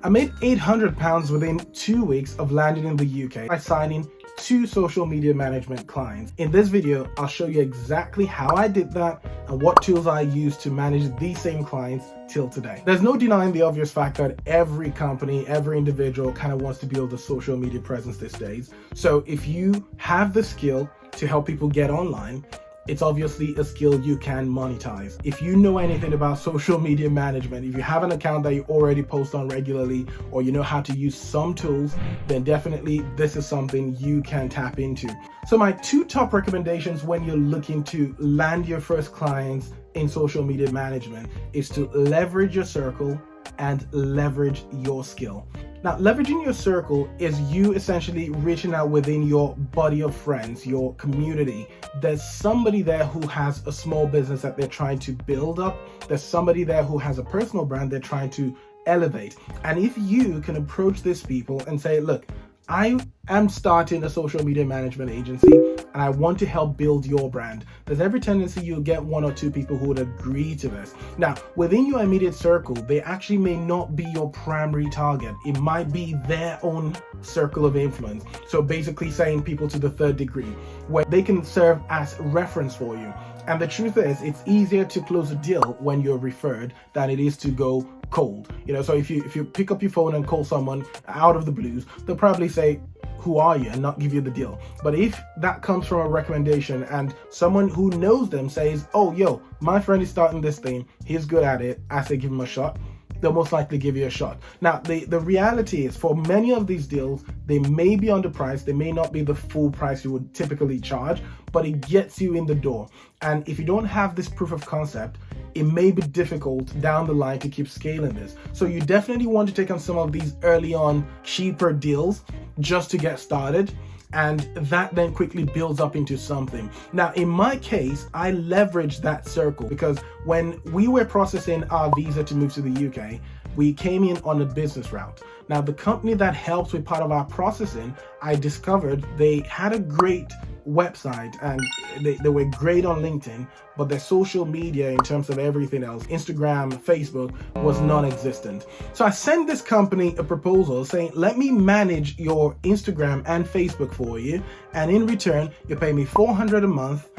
I made £800 within 2 weeks of landing in the UK by signing 2 social media management clients. In this video, I'll show you exactly how I did that and what tools I use to manage these same clients till today. There's no denying the obvious fact that every company, every individual kind of wants to build a social media presence these days. So if you have the skill to help people get online, it's obviously a skill you can monetize. If you know anything about social media management, if you have an account that you already post on regularly, or you know how to use some tools, then definitely this is something you can tap into. So my 2 top recommendations when you're looking to land your first clients in social media management is to leverage your circle and leverage your skill. Now, leveraging your circle is you essentially reaching out within your body of friends, your community. There's somebody there who has a small business that they're trying to build up. There's somebody there who has a personal brand they're trying to elevate. And if you can approach these people and say, look, I am starting a social media management agency and I want to help build your brand, there's every tendency you'll get 1 or 2 people who would agree to this. Now, within your immediate circle, they actually may not be your primary target. It might be their own circle of influence. So basically saying people to the 3rd degree, where they can serve as reference for you. And the truth is, it's easier to close a deal when you're referred than it is to go cold. So if you pick up your phone and call someone out of the blues, they'll probably say, who are you, and not give you the deal. But if that comes from a recommendation and someone who knows them says, oh, yo, my friend is starting this thing, he's good at it, I say give him a shot, they'll most likely give you a shot. Now, the reality is, for many of these deals, they may be underpriced, they may not be the full price you would typically charge, but it gets you in the door. And if you don't have this proof of concept, it may be difficult down the line to keep scaling this. So you definitely want to take on some of these early on cheaper deals just to get started. And that then quickly builds up into something. Now, in my case, I leveraged that circle because when we were processing our visa to move to the UK, we came in on a business route. Now, the company that helps with part of our processing, I discovered they had a great website and they were great on LinkedIn, but their social media in terms of everything else, Instagram, Facebook, was non-existent. So I sent this company a proposal saying, let me manage your Instagram and Facebook for you, and in return you pay me $400 a month,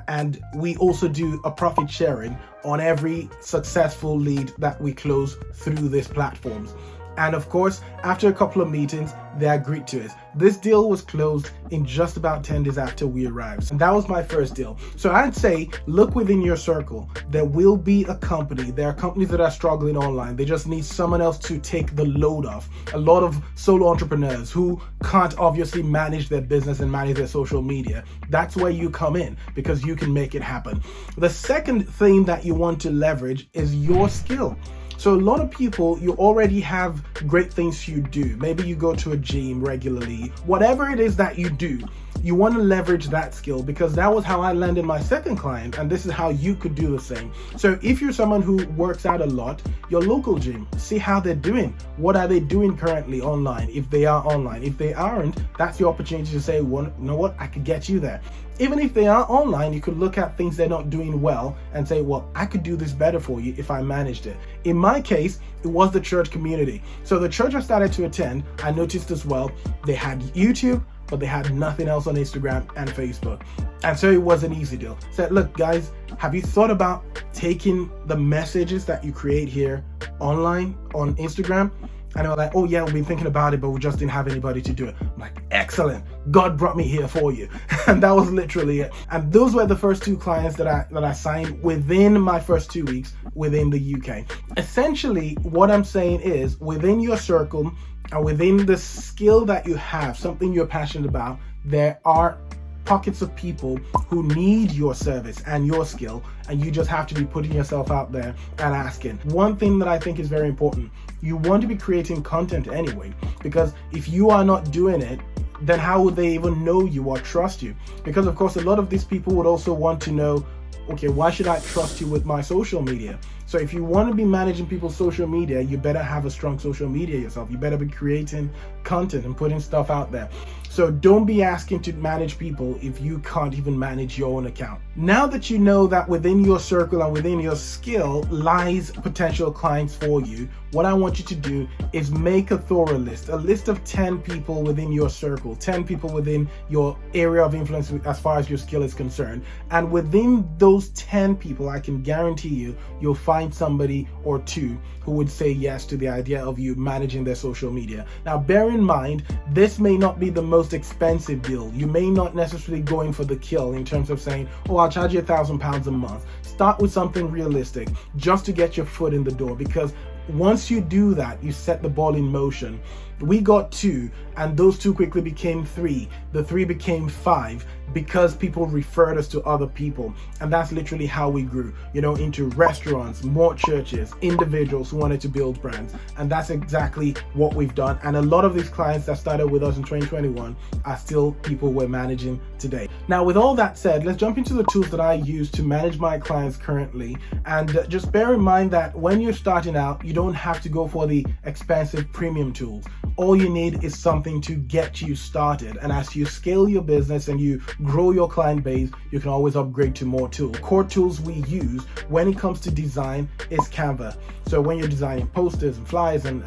and we also do a profit sharing on every successful lead that we close through these platforms. And of course, after a couple of meetings, they agreed to it. This deal was closed in just about 10 days after we arrived. And that was my first deal. So I'd say, look within your circle. There will be a company. There are companies that are struggling online. They just need someone else to take the load off. A lot of solo entrepreneurs who can't obviously manage their business and manage their social media. That's where you come in, because you can make it happen. The second thing that you want to leverage is your skill. So a lot of people, you already have great things you do. Maybe you go to a gym regularly. Whatever it is that you do, you want to leverage that skill, because that was how I landed my second client, and this is how you could do the same. So if you're someone who works out a lot, your local gym, see how they're doing. What are they doing currently online, if they are online? If they aren't, that's your opportunity to say, well, you know what, I could get you there. Even if they are online, you could look at things they're not doing well and say, well, I could do this better for you if I managed it. In my case, it was the church community. So the church I started to attend, I noticed as well, they had YouTube, but they had nothing else on Instagram and Facebook. And so it was an easy deal. Said, look, guys, have you thought about taking the messages that you create here online on Instagram? And they were like, oh yeah, we've been thinking about it, but we just didn't have anybody to do it. I'm like, excellent. God brought me here for you. And that was literally it. And those were the first 2 clients that I signed within my first 2 weeks within the UK. Essentially, what I'm saying is, within your circle and within the skill that you have, something you're passionate about, there are pockets of people who need your service and your skill, and you just have to be putting yourself out there and asking. One thing that I think is very important, you want to be creating content anyway, because if you are not doing it, then how would they even know you or trust you? Because of course, a lot of these people would also want to know, okay, why should I trust you with my social media? So if you want to be managing people's social media, you better have a strong social media yourself. You better be creating content and putting stuff out there. So don't be asking to manage people if you can't even manage your own account. Now that you know that within your circle and within your skill lies potential clients for you, what I want you to do is make a thorough list, a list of 10 people within your circle, 10 people within your area of influence as far as your skill is concerned. And within those 10 people, I can guarantee you, you'll find somebody or two who would say yes to the idea of you managing their social media. Now, bear in mind, this may not be the most expensive deal. You may not necessarily go in for the kill in terms of saying, oh, I'll charge you £1,000 a month. Start with something realistic just to get your foot in the door, because once you do that, you set the ball in motion. We got 2, and those 2 quickly became 3. The 3 became 5 because people referred us to other people. And that's literally how we grew, into restaurants, more churches, individuals who wanted to build brands. And that's exactly what we've done. And a lot of these clients that started with us in 2021 are still people we're managing today. Now, with all that said, let's jump into the tools that I use to manage my clients currently. And just bear in mind that when you're starting out, you don't have to go for the expensive premium tools. All you need is something to get you started. And as you scale your business and you grow your client base, you can always upgrade to more tools. Core tools we use when it comes to design is Canva. So when you're designing posters and flyers and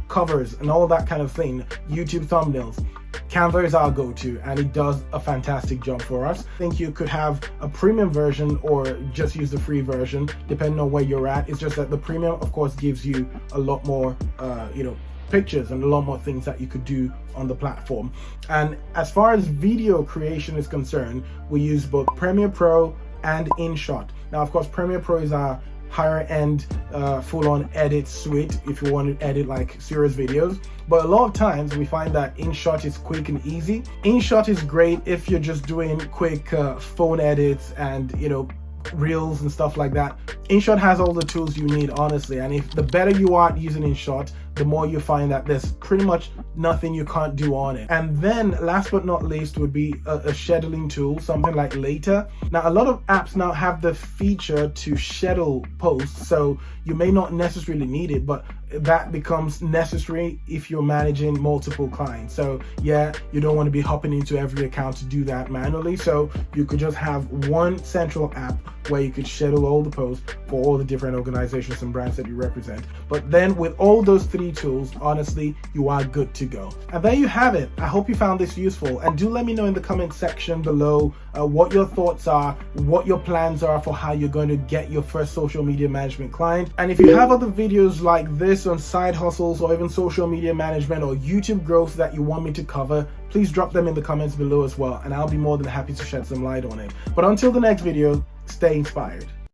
covers and all that kind of thing, YouTube thumbnails, Canva is our go-to, and it does a fantastic job for us. I think you could have a premium version or just use the free version, depending on where you're at. It's just that the premium, of course, gives you a lot more, pictures and a lot more things that you could do on the platform. And as far as video creation is concerned, we use both Premiere Pro and InShot. Now, of course, Premiere Pro is our higher end full-on edit suite if you want to edit like serious videos, but a lot of times we find that InShot is quick and easy. InShot is great if you're just doing quick phone edits and reels and stuff like that. InShot has all the tools you need, honestly, and if the better you are at using InShot, the more you find that there's pretty much nothing you can't do on it. And then last but not least would be a scheduling tool, something like Later. Now, a lot of apps now have the feature to schedule posts, so you may not necessarily need it, but that becomes necessary if you're managing multiple clients. So yeah, you don't want to be hopping into every account to do that manually, so you could just have one central app where you could schedule all the posts for all the different organizations and brands that you represent. But then with all those 3 tools, honestly, you are good to go. And there you have it. I hope you found this useful, and do let me know in the comment section below what your thoughts are, what your plans are for how you're going to get your first social media management client. And if you have other videos like this on side hustles or even social media management or YouTube growth that you want me to cover, please drop them in the comments below as well, and I'll be more than happy to shed some light on it. But until the next video, stay inspired.